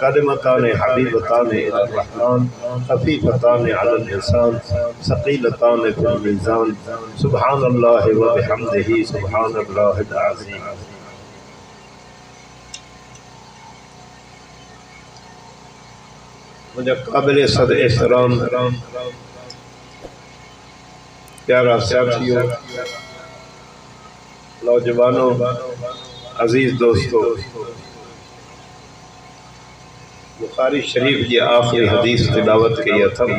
कलिमतान हबीबतान इलर रहमान खफीफतान अलल इंसान सकीलतान फिल मीज़ान सुब्हानल्लाहि व बिहम्दिही सुब्हानल्लाहिल अज़ीम। मुझे काबिल सद एहतराम प्यारा साथियों, नौजवानों, अजीज दोस्तों, बुखारी शरीफ की आखिरी हदीस तिलावत कई अथम।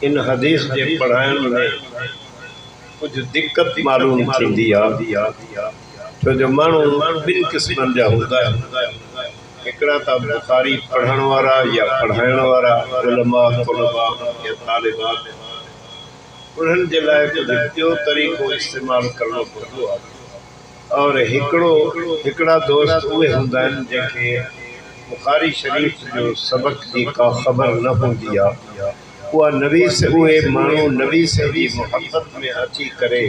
इन हदीस के पढ़ाइण में कुछ दिक्कत मालूम थी छो जो मानू बिन किस्मन जा होंदा है। हिकड़ा ता बुखारी पढ़ण वारा या पढ़ाइण वारा उलमा तुलबा या तालिबात, उन्हनि जे लाइ कुछ ॿियो तरीक़ो इस्तेमाल करणो पवंदो आहे। और हिकड़ा दोस्त उहे हूंदा आहिनि जंहिंखे बुखारी शरीफ जो सबक जी का ख़बर न हूंदी आहे। उहा नबी से उहे माण्हू नबी से जी मोहब्बत में अची करे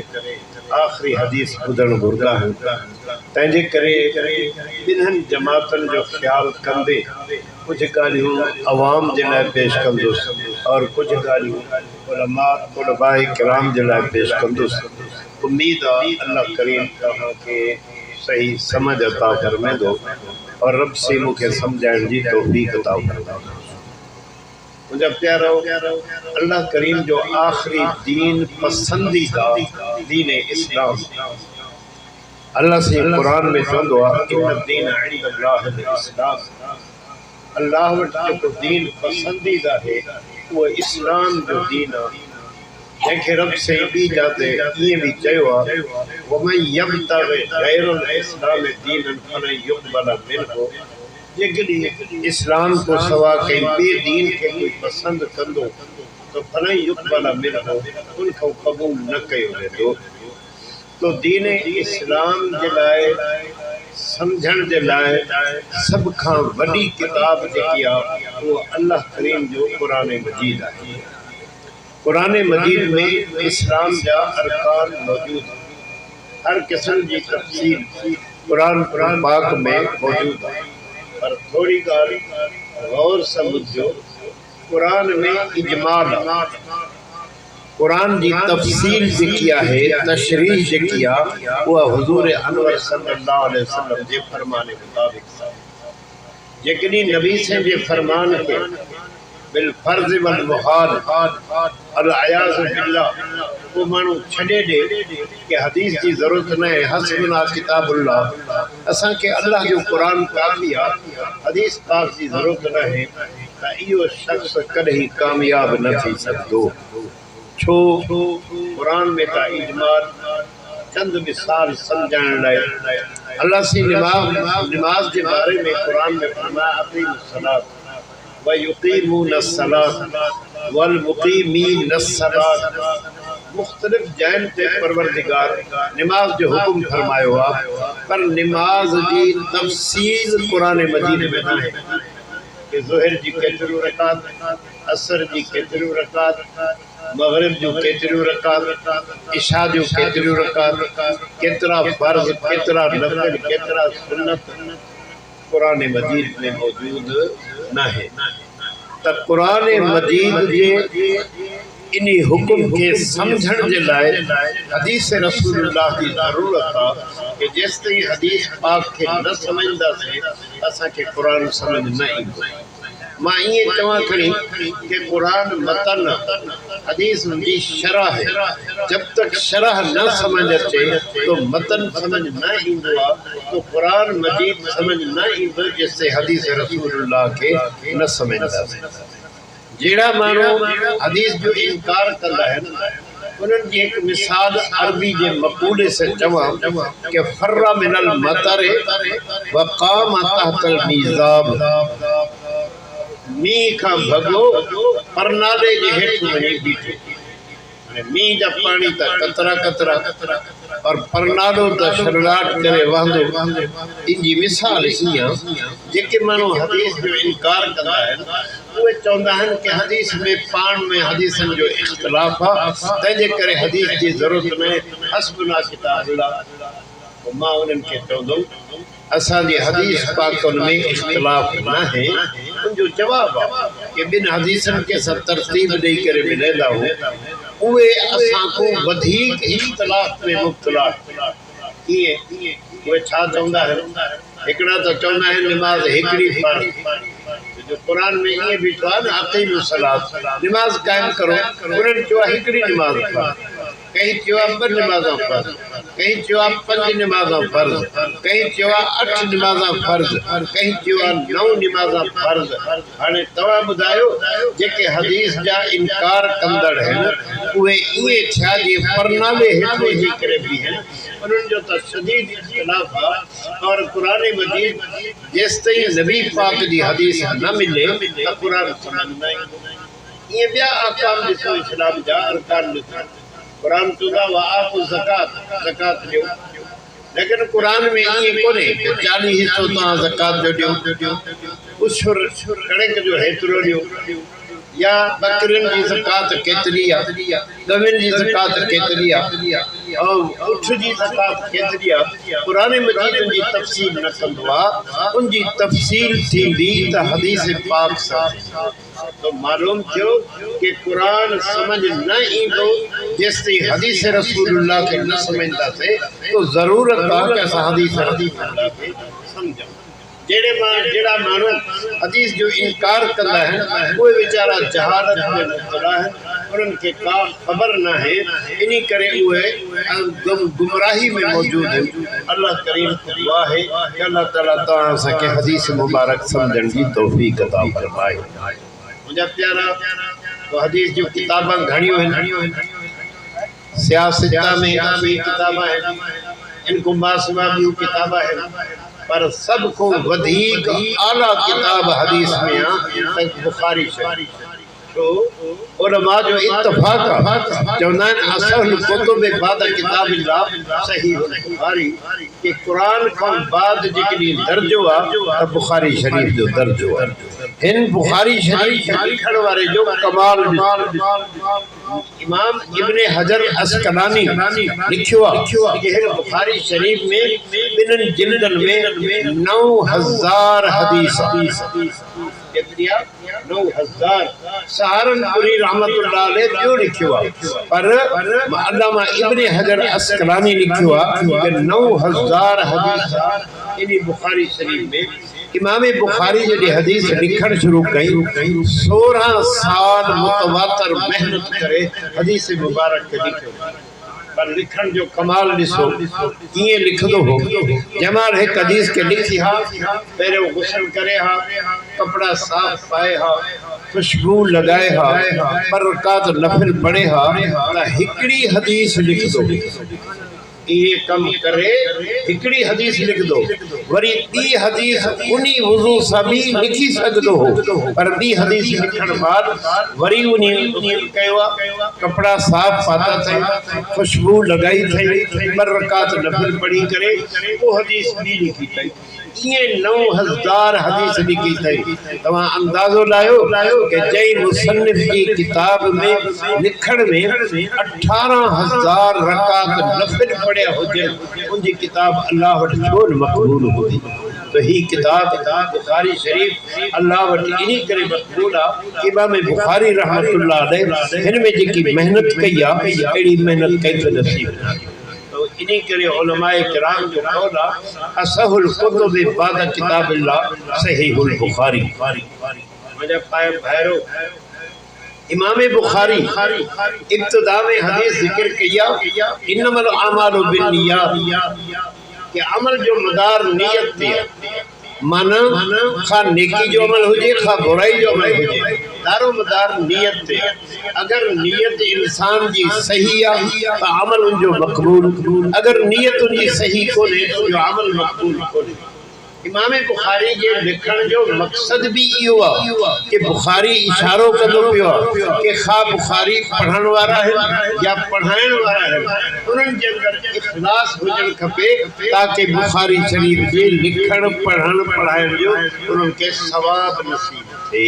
आखिरी हदीस ॿुधणु घुरंदा आहिनि। तंहिंजे करे ॿिन्हिनि जमातनि जो ख़्यालु कंदे कुछ ॻाल्हियूं अवाम जे लाइ पेश कंदुसि और कुछ ॻाल्हियूं उलमा तुलबाए किराम जे लाइ पेश कंदुसि। उम्मीद आहे अल्लाह करीम तव्हांखे सही समझ अता फरमाईंदो और रब से मूंखे सम्झाइण जी तौफ़ीक़ अता फरमाईंदो। मुझे प्यारो, अल्लाह करीम जो आखिरी दीन पसंदीदा दीन इस्लाम, अल्लाह से कुरान में चवंदो आहे इन्न दीन इंदल्लाहिल इस्लाम। अल्लाह वटि जेको दीन पसंदीदा है वो इस्लाम जो दीन आहे, जंहिंखे रब से ॿी जाते ईअं बि चयो आहे वमन यब्तग़ि गैरल इस्लाम दीनन फलन युक़बल मिन्हु। जेकॾहिं इस्लाम को सवा कई ॿिए दीन खे कोई पसंदि कंदो तो फलन युक़बल मिन्हु, उनखां क़बूल न कयो वेंदो। तो दीन इस्लाम जे लाइ समझण जे लाइ सब खां वॾी किताब जेकी आहे वो अल्लाह करीम जो कुरान मजीद आहे। कुरान मजीद में इस्लाम जा अरकान मौजूद, हर किस्म जी तफसील कुरान पाक में मौजूद है। पर थोड़ी ॻाल्हि गौर सां ॿुधिजो, कुरान में इजमाल, कुरान जी तफसील जेकी आहे, तशरीह जेकी आहे, उहा हुज़ूर अनवर सल्लल्लाहु अलैहि वसल्लम जे फरमान मुताबिक़। जेकॾहिं नबी से जे फरमान खे बिल फर्ज वल मुहाल अल अयाज़ बिल्लाह वो मानू छड़े दे कि हदीस की जरूरत न है, हस्बुना किताबुल्लाह, असा के अल्लाह जो कुरान काफी है, हदीस पाक की जरूरत न है, त इहो शख्स कहीं कामयाब न थी सकदो। छो कुरान में ता इजमाल चंद मिसाल समझण लाइ अल्लाह से नमाज के बारे में कुरान में फरमाया अक़ीमुस्सलात व युक़ीमूनस्सलात वल मुक़ीमीनस्सलात। मुख्तलिफ जैन ते परवरदिगार नमाज जो हुक्म फरमायो आहे, पर नमाज की तफसील कुरान मजीद में न है कि ज़ोहर जी केतिरियूं रकात, असर जी केतिरियूं रकात, मगरिब जो केतिरियूं रकात, इशा जो केतिरियूं रकात, केतिरा फर्ज, केतिरा नफल, केतिरा सुन्नत कुरान मजीद में मौजूद न है। त कुरान मजीद जे इन्हीं हुक्म के समझण जे लाइ हदीस रसूलुल्लाह की ज़रूरत आहे कि जेस ताईं हदीस पाक के न समझंदासीं असां के कुरान समझ न ईंदो। मां ईअं चवां खणी कि कुरान मतन हदीस जी शरह है, जब तक शरह न समझ अचे तो मतन समझ न ईंदो आहे, तो कुरान मजीद समझ न ईंदो जेसिताईं हदीस रसूलुल्लाह के न समझंदासीं। जहिड़ा माण्हू हदीस जो इनकार कंदा आहिनि उन्हनि जी एक मिसाल अरबी के मक़ूले से चवां कि फर्रा मिनल मतरे व क़ाम तहतल मीज़ाब। मींह का भगो परनाले जे हेठ वञी बीठो, मींह जा पानी ता कतरा कतरा और परनालो ता शरलाट करे वहंदो। इनजी मिसाल ईअं जेके माण्हू हदीस जो इनकार कंदा आहिनि उहे चवंदा आहिनि कि हदीस में पाण में हदीसन जो इख्तिलाफ आहे, तंहिंजे करे हदीस जी ज़रूरत न आहे, हस्बुना किताबुल्लाह। मां उन्हनि खे चवंदुमि असांजी हदीस पाकन में इख्तिलाफ न है उनजो जवाब कि बिन हदीसन के सब तरतीब दे करे मिलेंदा हो उहे असां को वधिक इख्तिलाफ में मुब्तला किए उहे छा चवंदा है एकड़ा तो चवंदा है नमाज हिकड़ी फर्ज जो कुरान में ये बीठो है ना अकीम सलात नमाज कायम करो उन्हनि चयो हिकड़ी नमाज फर्ज कहीं चयो 2 नमाज़ां फर्ज कहीं चयो 5 नमाज़ां फर्ज कहीं चयो 8 नमाज़ां फर्ज कहीं चयो 9 नमाज़ां फर्ज हाने तवा बुधायो जेके हदीस जा इनकार कंदड़ है उहे ये छा जे परनाले हेठो जी करे भी है उन्हनि जो त शदीद इख्तिलाफ और कुरान मजीद जेसताईं नबी पाक जी हदीस न मिले त कुरान समझना ये बिया अहकाम दिसो इस्लाम जा अरकान दिसो कुरान चुदा वाआतु ज़कात ज़कात दियो लेकिन कुरान में ये कोने 40 हिस्सो ता ज़कात जो दियो उशुर कणक जो हेतरो दियो या बकरिन जी ज़कात केतरी आ गविन जी ज़कात केतरी आ और उठ जी ज़कात केतरी आ कुरान मजीद जी तफसील न कंदो आ उन जी तफसील थींदी त हदीस पाक सा तो मालूम थियो कि कुरान समझ न इंदो जेसते हदीस रसूलुल्लाह के न समझदा थे तो जरूरत है कि अस हदीस रसूलुल्लाह के समझो जेड़ा मानो हदीस जो इनकार करता है वो बेचारा जहालत में मुब्तला है उनन के का खबर ना है इन्हीं करे हुए गुमराही में मौजूद है अल्लाह करीम को दुआ है कि अल्लाह ताला तां सके हदीस मुबारक समझण की तौफीक अता फरमाए मुझे प्यारा तो हदीस जो किताबां घणियों हैं सियासत में काफी किताबां हैं इनको मासवा भी किताबां हैं पर सब को वधिक आला किताब हदीस में आ बुखारी शरीफ तो उलमा जो इत्तफाक जौनान असल कुतुब बाद किताबिल्लाह सहीह बुखारी के कुरान का बाद जिकरी दर्जो आ त बुखारी शरीफ जो दर्जो आ इन बुखारी शरीफ लिखण वाले जो कमाल इमाम इब्ने हजर अस्कलानी लिखियो कि बुखारी शरीफ में बिन जिल्दन में 9000 हदीस कितनिया 9000 सहारनपुरी रहमतुल्लाह अलैह जो लिखियो पर अल्लामा इब्ने हजर अस्कलानी लिखियो कि 9000 हदीस इन बुखारी शरीफ में इमाम बुखारी जॾहिं हदीस लिखण शुरू कई 16 साल मुतवातर मेहनत करे हदीस मुबारक के लिखियो पर लिखण जो कमाल दिसो किए लिखदो हो जमाल एक हदीस के लिखी हा पहले गुस्ल करे हा कपड़ा साफ पाए हा खुशबू लगाए हा पर रकात नफल पढ़े हा त हिकड़ी हदीस लिख दो ये कम करे हिकड़ी हदीस लिख दो वरी दी हदीस उनी वजू सभी लिखी सकदो हो पर दी हदीस लिखण बाद वरी उनी कयो कपड़ा साफ पाता थे खुशबू लगाई थे पर रकात नफल पढ़ी करे वो हदीस भी लिखी थी ये 9000 हदीस लिखी थी तवा अंदाजो लायो कि जई मुसन्निफ की किताब में लिखण में 18000 रकात नफल पढ़िया हुजे उनकी किताब अल्लाह वट छो मक़बूल हुई तो ही किताब बुखारी शरीफ अल्लाह वट इन्हीं करे मक़बूल आ इमाम बुखारी रहमतुल्लाह अलैह इनमें जेकी मेहनत कई आ एड़ी मेहनत कई तो नसीब ना तो इन्हीं करे उलमाए किराम जो कौल असहुल कुतुब बाद किताबिल्लाह सहीहुल बुखारी मुझे पाए भैरो इमाम बुखारी इब्तिदा में हदीस जिक्र किया इन्नमल अमालु बिन्नियात कि अमल जो मदार नियत ते माना खा नेकी जो अमल हुजे खा बुराई जो अमल हुजे दारो मदार नियत ते अगर नियत इंसान जी सही आ तो अमल उनजो मक़बूल अगर नियत उनकी सही कोने तो जो अमल मक़बूल कोने इमाम बुखारी के लिखण जो मकसद भी इहो आ कि बुखारी इशारो कदो पियो कि खा बुखारी पढ़ण वारा है या पढ़ाइण वारा है उन्हनि जे अंदर इखलास हुजण खपे ताकि बुखारी शरीफ जे लिखण पढ़ण पढ़ाइण जो उन्हनि के सवाब नसीब थे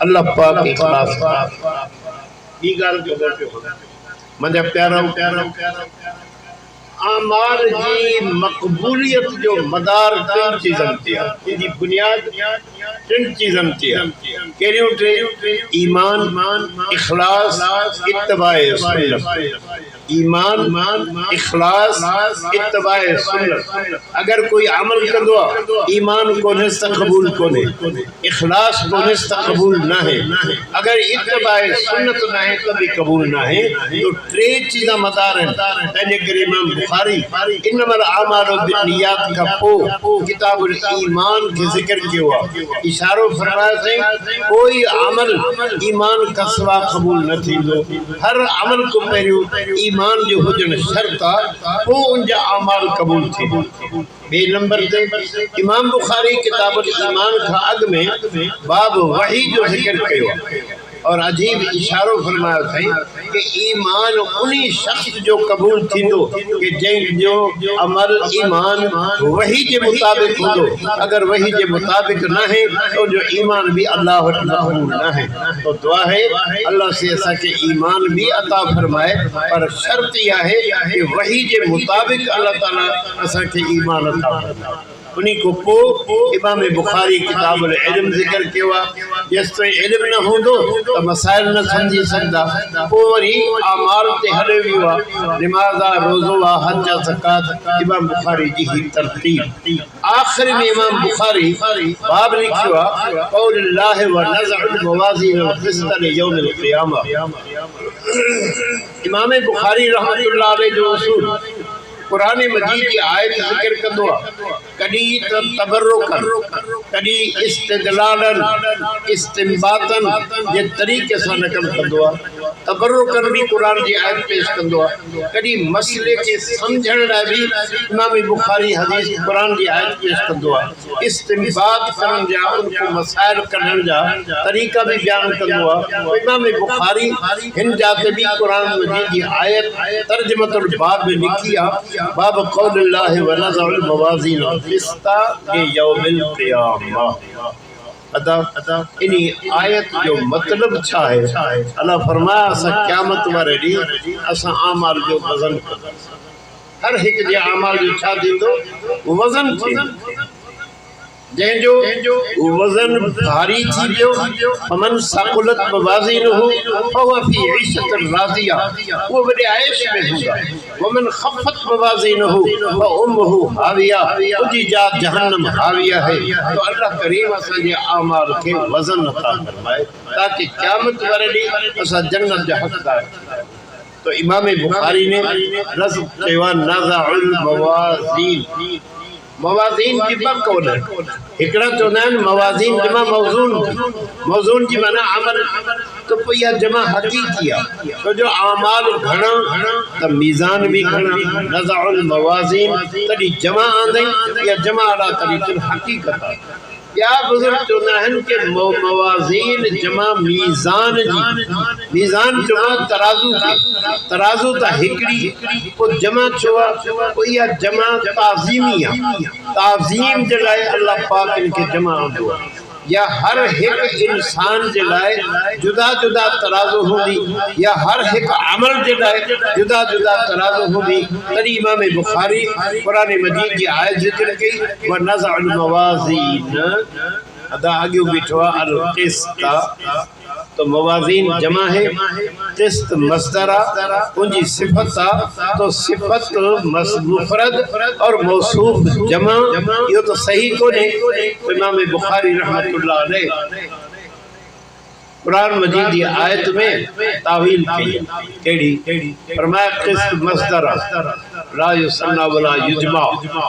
अल्लाह पाक इखलास ई गाल जो पियो मुंहिंजा प्यारा आमाल जी मक़बूलियत जो मदार टिन चीज़न ते आहे, इनकी बुनियाद टिन चीज़न ते आहे। कहिड़ियूं टे? ईमान, इखलास, इत्तिबाए सुन्नत। ईमान, इखलास, इत्तिबाए सुन्नत। अगर कोई अमल कंदो आहे, ईमान कोन्हे त क़बूल कोन्हे, इखलास कोन्हे त क़बूल न है, अगर इत्तिबाए सुन्नत न है त भी क़बूल न है। तो टे चीज़ा मदार आहिनि। तंहिंजे करे इमाम बुखारी इन्नमल आमालु बिन्नियात खां पोइ किताबुल ईमान खे ज़िक्र कयो आहे। इशारो फरमायो अथई कोई अमल ईमान खां सवा क़बूल न थींदो। हर अमल को पहिरियों ईमान जो हुजण शर्त आहे, पोइ उन जा अमाल क़बूल थींदा। बे नंबर ते इमाम बुखारी किताबुल ईमान खां अॻु में बाब वही जो ज़िक्र कयो आहे और अजीब इशारो फरमायो अथई कि ईमान उन्हीं शख्स जो कबूल थींदो कि जंहिंजो अमल ईमान वही के मुताबिक हूंदो। अगर वही के मुताबिक न है तो जो ईमान भी अल्लाह वटि मक़बूल न है। तो दुआ है अल्लाह से असांखे ईमान भी अता फरमाए, पर शर्त इहा है कि वही के मुताबिक अल्लाह ताला असांखे ईमान अता फरमाए। उन्हीं को पोइ इमाम बुखारी किताबुल इल्म ज़िक्र कियो आहे। जेसिताईं इल्म न हूंदो त मसाइल न सम्झी सघंदा। पोइ वरी अमाल ते हले वियो आहे, निमाज़ आहे, रोज़ो आहे, हज आहे, ज़कात। इमाम बुखारी जी ही तरतीब। आख़िर में इमाम बुखारी बाब लिखियो आहे क़ौलुल्लाहि व नज़अुल मवाज़ीनल क़िस्त लियौमिल क़ियामा। इमाम बुखारी रहमतुल्लाह अलैह जो उसूल कुरान मजीद की आयत ज़िक्र कंदो आहे, कॾहिं त तबरुकन, कॾहिं इस्तिदलालन, इस्तिंबातन जे तरीक़े सां नक़ल कंदो आहे। तबरुकन भी कुरान जी आयत पेश कंदो आहे। कॾहिं मसले के सम्झण लाइ भी इमाम बुखारी हदीस कुरान जी आयत पेश कंदो आहे। इस्तिंबात करण जा, उनको मसाइल कढण जा तरीक़ा भी बयान कंदो आहे। इमाम बुखारी हिन जाते भी कुरान मजीद जी आयत तर्जुमतुल बाब में लिखी आहे, बाब क़ौलुल्लाहि व नज़अुल मवाज़ीनल क़िस्त लियौमिल क़ियामा। अदा इन्हीं आयत जो मतलब छा है? अल्लाह फरमाया असां क़यामत वारे ॾींहुं असां आमाल जो वज़न कंदासीं। हर हिक जे आमाल जो छा थींदो? वज़न थींदो। जंहिंजो वज़न भारी थी वियो, फमन सक़ुलत मवाज़ीनुहु फहुव फ़ी ईशतिन राज़िया, उहो वॾे आयश में हूंदा। वमन ख़फ़त मवाज़ीनुहु फउम्मुहु हाविया, उनजी जात जहन्नम हाविया है। तो अल्लाह करीम असांजे आमाल खे वज़न अता फरमाए ताकि क़यामत वारे ॾींहुं असां जन्नत जा हक़दार। तो इमाम बुखारी ने रज़्म कयो आहे नज़अुल मवाज़ीन। मवाज़ीन जी ॿ कौल आहिनि। हिकिड़ा चवंदा आहिनि मवाज़ीन जमा मौज़ून, मौज़ून जी माना अमल। तो पोइ इहा जमा हक़ीक़ी आहे, तो जो आमाल घणा त मीज़ान भी घणा। नज़अुल मवाज़ीन तॾहिं जमा आंदई, या जमा अला तरीक़ुल हक़ीक़त आहे। या बुजुर्ग चवंदा आहिनि कि मवाज़ीन जमा मीज़ान जी, मीज़ान जमा तराज़ू खे, तराज़ू त हिकिड़ी, पोइ जमा छो आहे? पोइ इहा जमा ताज़ीमी आहे। ताज़ीम जे लाइ अल्लाह पाक इनखे जमा आंदो आहे। या हर एक इंसान जे लाइ जुदा जुदा तराज़ू हूंदी, या हर एक अमल जे लाइ जुदा जुदा तराज़ू हूंदी। तॾहिं इमाम बुखारी कुरान मजीद जी आयत ज़िक्र कई व नज़अुल मवाज़ीन। अदा आगे बीठो आहे अल क़िस्त। तो मवाज़ीन जमा है, क़िस्त मस्दर आहे, उनकी सिफत आहे। तो सिफत मुफ़रद और मौसूफ जमा, यो तो सही कोन्हे। तो इमाम बुखारी रहमतुल्लाह अलैह कुरान मजीद की आयत में तावील की। केड़ी? फरमाया क़िस्त मस्दर ला युसन्ना वला युजमा।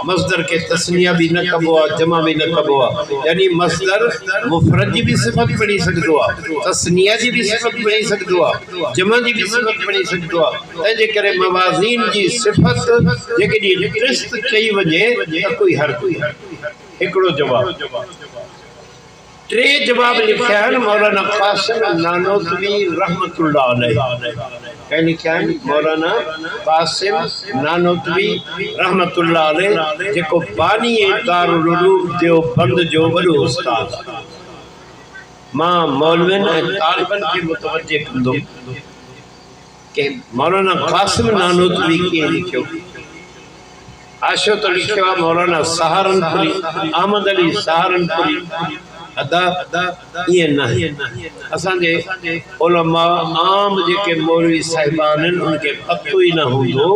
मस्दर के तस्निया भी न कबो आहे, जमा भी न कबो आहे। यानी मस्दर मुफ़रद जी भी सिफत बणी सघंदो आहे, तस्निया जी भी सिफत बणी सघंदो आहे, जमा जी भी सिफत बणी सघंदो आहे। तंहिंजे करे मवाज़ीन जी सिफत जेकॾहिं क़िस्त चई वञे त कोई हर कोई हिकिड़ो जवाब। टे जवाब लिखिया आहिनि मौलाना क़ासिम नानोतवी रहमतुल्लाह अलैह। क्या लिखिया आहिनि? मौलाना क़ासिम नानोतवी रहमतुल्लाह अलैह, जेको बानी दारुल उलूम देवबंद जो वॾो उस्ताद आहे। मां मौलविन ऐं तालिबन खे मुतवज्जे कंदुमि कि मौलाना क़ासिम नानोतवी कीअं लिखियो। हाशियो तो लिखियो आहे मौलाना सहारनपुरी, अहमद अली सहारनपुरी। अदा ये नहीं असांजे उलमा आम जेके मौलवी साहिबान आहिनि उनके पतो ही न हूंदो,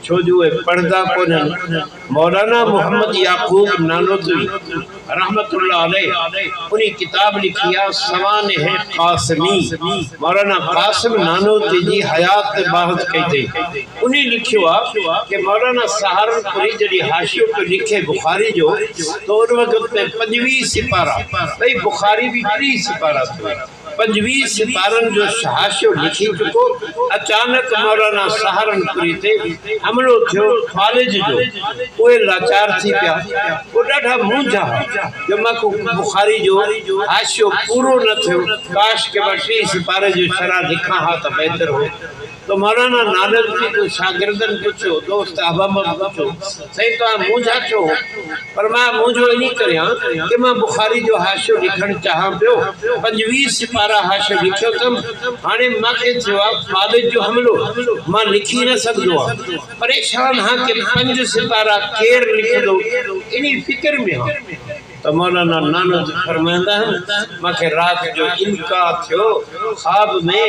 छो जो उहे पढ़ंदा कोन्हनि। मौलाना मोहम्मद याकूब नानोतवी रहमतुल्लाह अलैह उन्हीं किताब लिखी है सवानिह कासिमी, मौलाना कासिम नानोतवी जी हयात ते बाहत कई थी। उन्हीं लिखियो आहे कि मौलाना सहारनपुरी जॾहिं हाशियो पे लिखे बुखारी जो तो उन वक़्त में 25 सिपारा, भाई बुखारी भी 30 सिपारा थे, 25 सिपारन जो हाशियो लिखी चुको। अचानक मौलाना सहारनपुरी ते हमलो थियो कॉलेज जो, उहे लाचार थी पिया, वो ॾाढा मूंझा जो मां बुखारी जो हाशियो पूरो न थियो, काश के 30 सिपारे जो शरा लिखा हा त बेहतर हो। तो मौलाना नानोतवी को शागिर्दन पूछो, दोस्त अहबाब पूछो, सही तो मूंझा छो? पर मां मूंझो इन करिया कि मां बुखारी जो हाशियो लिखण चाहां पियो, 25 सिपारा हाशियो लिखियो तम, हाणे मांखे थियो आहे कॉलेज जो हमलो, मां लिखी न सघंदो आहे, परेशान हां कि 5 सिपारा केर लिखंदो, इन फिक्र में हां। तो मौलाना नानोतवी फरमाईंदा आहिनि मूंखे राति जो इनका थियो, ख्वाब में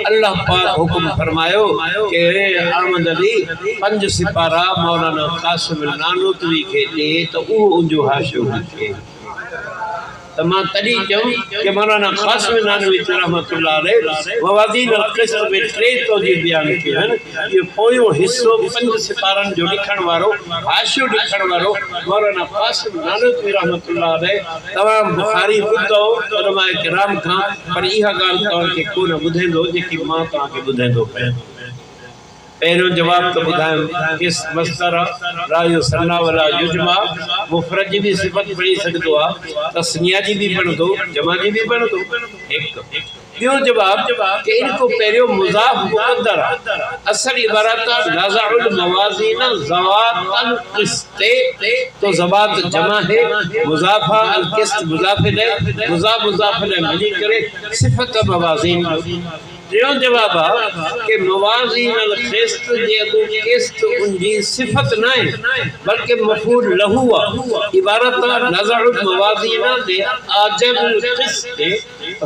अल्लाह पाक हुक्म फरमायो कि अहमद अली 5 सिपारा मौलाना कासिम नानोतवी खे ॾे त उहो उनजो हाशियो लिखे। तो मां तॾहिं चयूं कि मौलाना कासिम नानोतवी रहमतुल्लाह अलैह मवाज़ीन अल-क़िस्त में 3 तौजीह बयान कयूं आहिनि। इहो पोयों हिस्सो 5 सिपारनि जो लिखण वारो हाशियो लिखण वारो मौलाना कासिम नानोतवी रहमतुल्लाह अलैह तमामु बुखारी ॿुधो उलमाए किराम खां, पर इहा ॻाल्हि तव्हांखे कोन ॿुधाईंदो जेकी मां तव्हांखे ॿुधाईंदो पिया। पहिरियों जवाब तो बुधायम किस मस्तर रायो सन्ना वाला युजमा मुफरद जी भी सिफत पढ़ी सकदो आ, तस्निया जी भी पढ़दो, जमा जी भी पढ़दो। एक बियो जवाब कि इनको पहिरियों मुजाफ मुक़द्दर असल इबारत नज़उल मवाज़ीन ज़वातल क़िस्त, तो ज़वात जमा है, मुजाफा अल क़िस्त मुजाफ है, मुजाफ मुजाफ है मिली करे सिफत मवाज़ीन। टियों जवाब आहे कि मवाज़ीन अल क़िस्त जे अॻु क़िस्त उनजी सिफ़त न आहे बल्कि मफ़ूल लहू आहे। इबारत नज़उल मवाज़ीन दे आजल क़िस्त,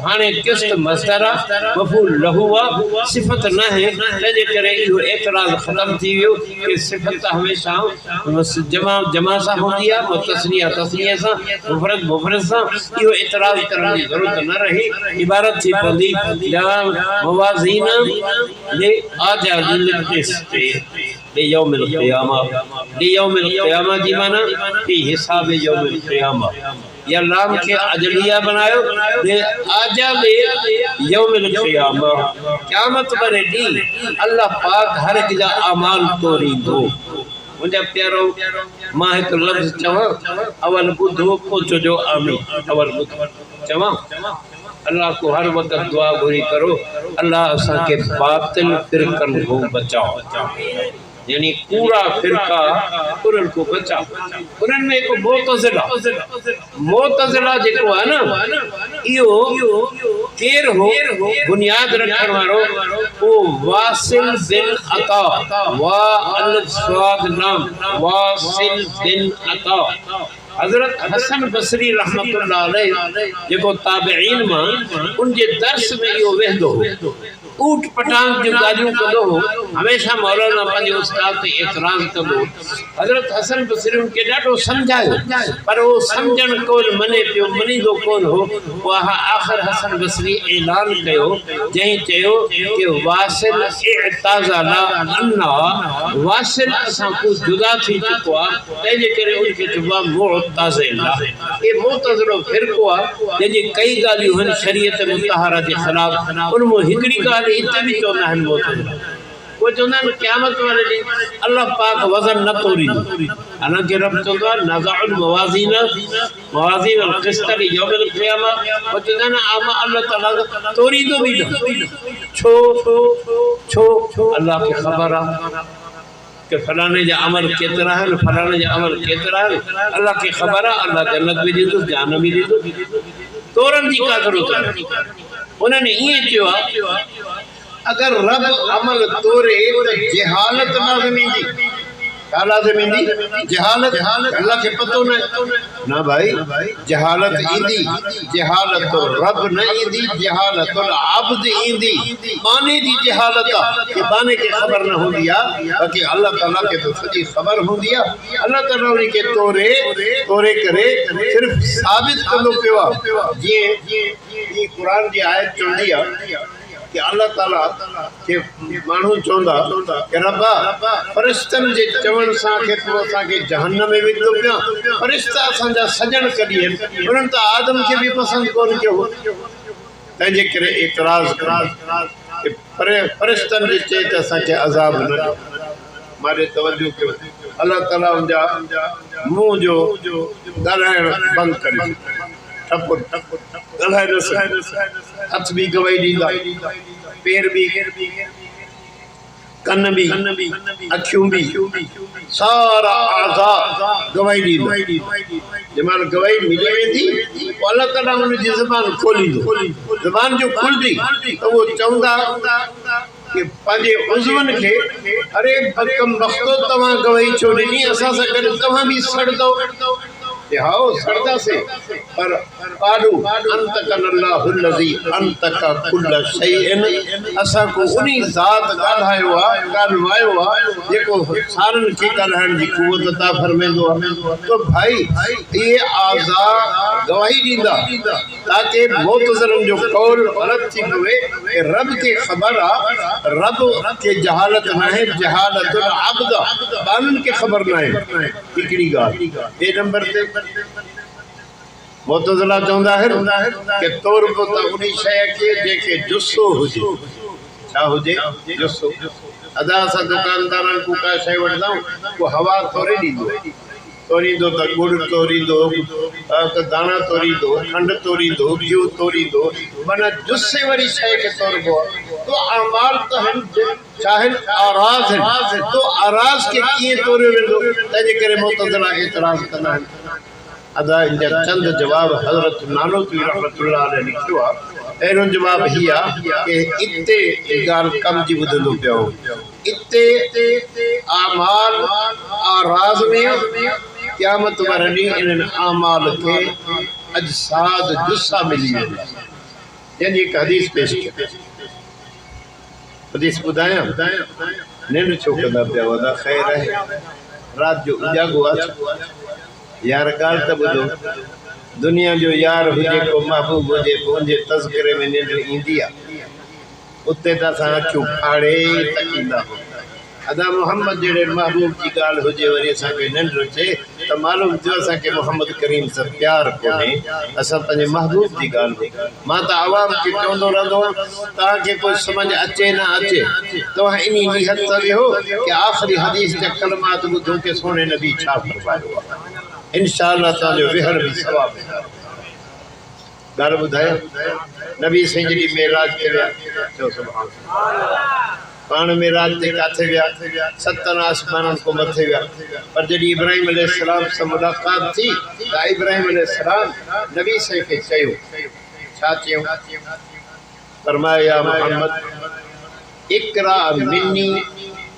हाणे क़िस्त मस्दर आहे, मफ़ूल लहू आहे, सिफ़त न आहे, तंहिंजे करे इहो एतराज़ ख़त्म थी वियो कि सिफ़त हमेशह जमा सां हूंदी आहे, मुतस्निया तस्निया सां, मुफ़रद मुफ़रद सां। इहो एतराज़ करण जी ज़रूरत न रही, इबारत थी पवंदी मवाज़ीन ले आजादिल क़िस्त लियौमिल क़ियामा। लियौमिल क़ियामा जी माना फी हिसाब यौमिल क़ियामा, या लाम के अजलिया बनायो ले आजाद यौमिल क़ियामा, क़यामत वारे ॾींहुं अल्लाह पाक हर हिक जा अमाल तोरींदो। मुंहिंजा प्यारो मां हिकु लफ़्ज़ चवां, अवल ॿुधो पोइ चइजो आमीन। अवल ॿुधो चवां, अल्लाह को हर वक्त दुआ घुरी करो, अल्लाह असा के बातिल फिरकन को बचाओ, यानी पूरा फिरका उन्हनि को बचाओ। उन्हनि में हिकु मोतज़िला जेको आहे न, इहो केर हो बुनियाद रखण वारो, वो वासिल बिन अता, वा अल स्वाद नाम वासिल बिन अता। हज़रत हसन बसरी रहमतुल्लाह अलैह जेको ताबिईन मां उनजे दर्स में इहो वेंदो हो, ऊट पटांग जो गालियों कंदो हो, हमेशा मौलाना पंहिंजे उस्ताद ते एतराज़ कंदो। हज़रत हसन बसरी उनखे ॾाढो सम्झायो, पर वो सम्झण कोन मने पियो, मनींदो कोन हो। वह आख़िर हसन बसरी ऐलान कयो, जंहिं चयो कि वासिल इअ्ताज़ला अन्ना, वासिल असां को जुदा थी चुको आहे, तंहिंजे करे उनखे चइबो आहे मुअ्तज़िला। ये मुअ्तज़िलो फ़िरक़ो आहे जंहिंजी कई ॻाल्हियूं आहिनि शरीयत मुतहरा जे ख़िलाफ़। उनमें हिकिड़ी ॻाल्हि इते भी चवंदा आहिनि मुअ्तज़िला, वो चवंदा आहिनि क़यामत वारे ॾींहुं अल्लाह पाक वज़न न तोरींदो। हालांकि रब चवंदो आहे नज़उल मवाज़ीन अल क़िस्त लियौमिल क़ियामा, वो चवंदा आहिनि आमा अल्लाह ताला तोरींदो बि न। छो अल्लाह खे ख़बर आहे कि फलाने जा अमल केतिरा आहिनि, फलाने जा अमल केतिरा आहिनि, अल्लाह खे ख़बर आहे। अल्लाह जन्नत बि ॾींदो, जहन्नम बि ॾींदो, तोरन जी का ज़रूरत आहे। उन्होंने ये चयो अगर रब अमल तोरे तो जहालत लाज़मी थी, छा लाज़िम ईंदी? जहालत। अल्लाह के पतो ना भाई, जहालत ईंदी, जहालत तो रब न ईंदी, जहालत अब्द ईंदी। माने जी जहालत के बाने के खबर न होंदी आ, बाकी अल्लाह ताला के तो सजी खबर होंदी आ। अल्लाह ताला उन्हीं के तोरे करे सिर्फ साबित कंदो पियो आ। जी कुरान जी आयत चवंदी आ कि अल्लाह ताला के मानू चौंदा कि रब्बा फरिश्तन जे चवण सा के तू असा के जहन्नम में विधो पिया। फरिश्ता असा सजन कदी उन्हनि त आदम के भी पसंद कोन कयो, तंहिंजे करे एतराज़ कि फरिश्तन जे चए त असा के अज़ाब न ॾियो। मारे तवज्जो कयो, अल्लाह ताला उनजा मुंह जो ॻाल्हाइण बंदि करे ठप ॻाल्हाए न, हथ भी गवाही ॾींदा, पेर भी, कन भी, अखियूं भी, सारा आज़ा गवाही ॾींदा। जंहिंमहिल गवाही मिली वेंदी पोइ अल्लाह ताला उनजी ज़बान खोलींदो। ज़बान जो खुलंदी त उहो चवंदा कि पंहिंजे उज़वनि खे, अरे कम वक़्तो तव्हां गवाही छो ॾिनी, असां सां गॾु तव्हां भी सड़ंदो। हाओ सड़दा से पर कालू अंतकल्लाहुल्लज़ी अंतका कुल्ल शैइन, असा को उन्हीं ज़ात ॻाल्हायो आ, ॻाल्हायो आ जेको सारन खे ॻाल्हाइण जी क़ुवत अता फरमाईंदो आ। तो भाई ये आज़ा गवाही ॾींदा ताकि मुतज़िलनि जो कौल ग़लत थी पवे कि रब के ख़बर आ, रब के जहालत न है, जहालतुल अब्द, बानन के ख़बर न है। हिकिड़ी ॻाल्हि ॿिए नंबर ते मुतज़िला चवंदा आहिनि कि तौर को त उन शइ खे जेके जुस्सो हुजे, छा हुजे? जुस्सो। अदा असां दुकानदारनि को का शइ वठंदाऊं को हवा थोरे तोरींदो त गुड़ तोरींदो, त दाणा तोरींदो, खंड तोरींदो, घियो तोरींदो, माना जुस्से वारी शइ खे तोरबो आहे। तो अमाल त आहिनि, चाहे आराज़ आहिनि, तो आराज़ खे कीअं तोरियो वेंदो? तंहिंजे करे मुतज़िला एतराज़ कंदा आहिनि। अदा इन जा चंद जवाब हज़रत नानोतवी रहमतुल्लाह अलैह लिखियो आहे। पहिरियों जवाब ही आहे कि इते ॻाल्हि कम जी ॿुधंदो पियो, इते आमाल आराज़ में क़यामत वारे ॾींहुं इन्हनि आमाल खे अजसाद जुस्सा मिली वेंदा। जंहिंजी हिकु हदीस पेश कई, हदीस ॿुधायां, निंड छो कंदा पिया वॾा? ख़ैर आहे, राति जो उजागो आहे यार। ॻाल्हि त ॿुधो, दुनिया जो यार हुजे को महबूब हुजे, उनजे तज़किरे में निंड ईंदी आहे। उते त असां अखियूं फाड़े तकींदा हो। अदा मोहम्मद जहिड़े महबूब जी ॻाल्हि हुजे वरी असांखे निंड अचे त मालूम थियो असांखे मोहम्मद करीम सां प्यार कोन्हे, असां पंहिंजे महबूब जी ॻाल्हि। मां त आवाम खे चवंदो रहंदो हुअमि, तव्हांखे कुझु सम्झ अचे न अचे, तव्हां इन नियत सां वेहो कि आख़िरी हदीस जा कलमात ॿुधो कि सोने नबी छा फरमायो आहे। इंशाअल्लाह तव्हांजो विहर भी सवाब है। ॻाल्हि ॿुधायो, नबी साईं जॾहिं मेराज ते विया, चओ सुभान अल्लाह, पाण मेराज ते काथे विया? 7 आसमाननि को मथे विया। पर जॾहिं इब्राहिम अलैहिस्सलाम सां मुलाक़ात थी त इब्राहिम अलैहिस्सलाम नबी साईं खे चयो, छा चयो? फरमाया, या मोहम्मद इकरा मिन्नी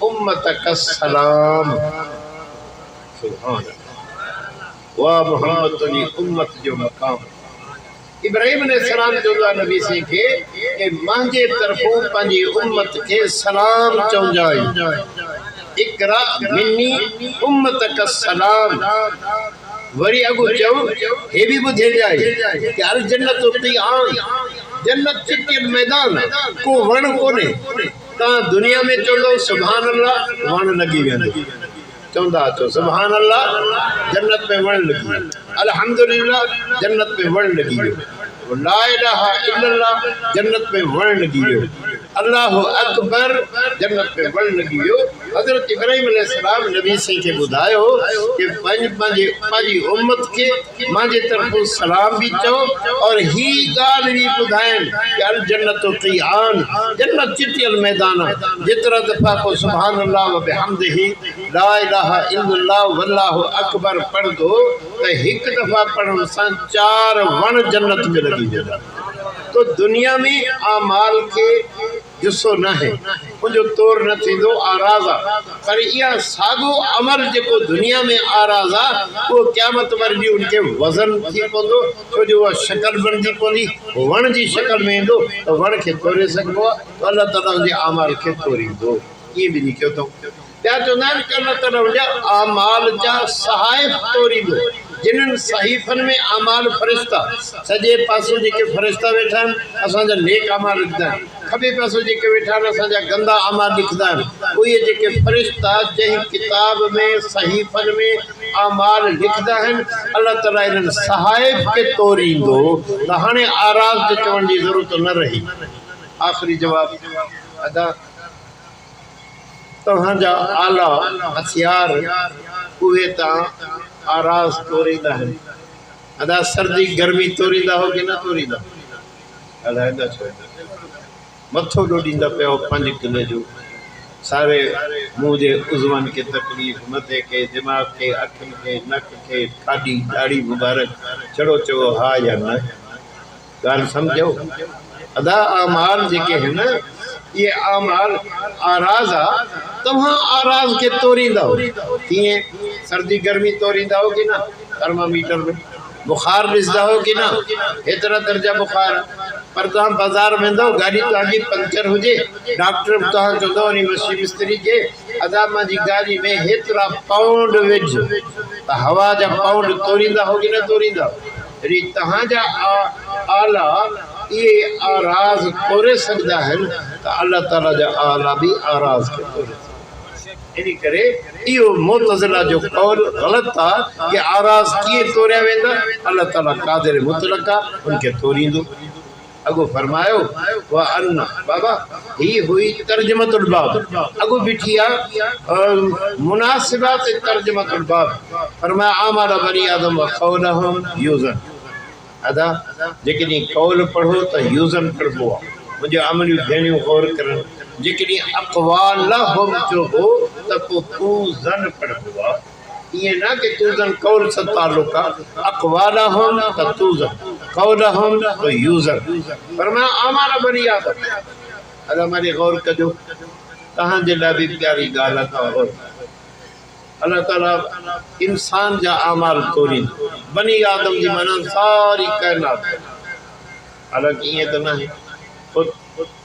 उम्मतक सलाम। सुभान अल्लाह, वाह मोहम्मद तुझी उम्मत जो मकाम। इब्राहिम अलैहिस्सलाम चवंदा नबी साईं खे कि मुंहिंजे तरफ़ों पंहिंजी उम्मत खे सलाम चवंजाई, इकरा मिन्नी उम्मतक सलाम। वरी अगु चओ हे भी ॿुधे जाए कि अल जन्नत क़ियान, जन्नत चिटियल मैदान, को वण कोन्हे। तव्हां दुनिया में चवंदो सुभान अल्लाह, वण लॻी वेंदो। चवंदा अचो सुभान अल्लाह, जन्नत में वण लॻी वियो। अल्हम्दुलिल्लाह, जन्नत में वण लॻी वियो। ला इलाहा इल्लल्लाह, जन्नत में वण लॻी वियो। अल्लाहु अकबर, जन्नत में वण लॻी वियो। हज़रत इब्राहिम अलैहिस्सलाम नबी साईं खे ॿुधायो कि पंहिंजी उम्मत खे मुंहिंजे तरफ़ों सलाम भी चओ और ही ॻाल्हि भी ॿुधाइनि कि अल जन्नत क़ियान, जन्नत चिटियल मैदान आहे। जेतिरा दफ़ा को सुभान अल्लाह व बिहम्दिही, ला इलाहा इल्लल्लाह वल्लाहु अकबर पढ़ंदो त हिकु दफ़ा पढ़ण सां 4 वण जन्नत में लॻी वेंदा। तो दुनिया में आमाल के जुस्सो न है मुझो तोड़ न थींदो आराज़ आ पर इया सागो अमल जेको दुनिया में आराज़ आ वो क़यामत वर्गी उनके वज़न थी पवंदो छो जो शक्ल बनदी पवंदी वण जी शक्ल में ईंदो तो वण खे तोड़े सघिबो आहे तो अल्लाह ताला उनजे आमाल खे तोड़ींदो ये भी लिखियो अथऊं पिया चवंदा आहिनि कि अल्लाह ताला उनजा आमाल जा सहाइफ़ तोड़ींदो जिन सहीफ़न में आमाल फरिश्ता सजे पासों जेके फरिश्ता वेठा आहिनि असांजा नेक आमाल लिखंदा आहिनि खबे पासों जेके वेठा आहिनि असांजा गंदा आमाल लिखंदा आहिनि उहे जेके फरिश्ता जंहिं किताब में सहीफ़न में आमाल लिखंदा आहिनि अल्लाह ताला इन्हनि सहाइफ़ खे तोड़ींदो त हाणे आराज़ जे चवण जी ज़रूरत न रही आख़िरी जवाब अदा तव्हांजा आला हथियार उहे तव्हां आराज़ तोड़ींदा आहिनि अदा सर्दी गर्मी तोड़ींदा हो कि न तोड़ींदा अलाइंदा छो मथो ॾोॾींदा पिया 5 किले जो सारे मुंहुं जे उज़वनि खे तकलीफ़ मथे खे दिमाग़ खे अखियुनि खे नक खे खाधी दाढ़ी मुबारक चढ़ो चओ हा या न ॻाल्हि सम्झो अदा आमाल जेके आहिनि ये आमाल आराज़ आ तव्हां आराज़ के तोड़ींदा हो कीअं सर्दी गर्मी तोड़ींदा हो कि न थर्मामीटर में बुखार ॾिसंदा हो कि न हेतिरा दर्जा बुखार पर तव्हां बाज़ार वेंदो गाॾी तव्हांजी पंचर हुजे डॉक्टर तव्हां चवंदो वञी मशी मिस्त्री खे अदा मुंहिंजी गाॾी में हेतिरा पाउंड विझ त हवा जा पाउंड तोड़ींदा हो कि न तोड़ींदा वरी तव्हांजा आला ये आराज़ तोड़े सघंदा आहिनि त अल्लाह ताला जा आला बि आराज़ खे तोड़े इन करे इहो मुतज़िला जो कौल ग़लति आहे कि आराज़ कीअं तोड़िया वेंदा अल्लाह ताला क़ादिर मुतलक़ आहे उनखे तोड़ींदो अगो फरमायो वाह अन्ना बाबा ही हुई तर्जमतुल बाब अगो बिठी आहे मुनासिबात तर्जमतुल बाब फरमाया आमाल बनी आदम व क़ौलहुम यूज़न अदा जेकॾहिं कौल पढ़ो तो यूज़न पढ़बो आहे मुंहिंजो अमलियूं भेणियूं गौर करनि जेकॾहिं अक़वालहुम चइबो त पोइ तूज़न पढ़बो आहे ईअं न कि तूज़न कौल सां तालुक़ आहे अक़वालहुम त तूज़न कौलहुम त यूज़न पर मां आमाल बनी आदम अदा माने गौर कजो तव्हांजे लाइ बि प्यारी ॻाल्हि आहे तव्हां गौर अल्लाह ताला इंसान जा आमाल तोड़ींदो बनी आदम जी माना सारी कायनात हालांकि ईअं त न आहे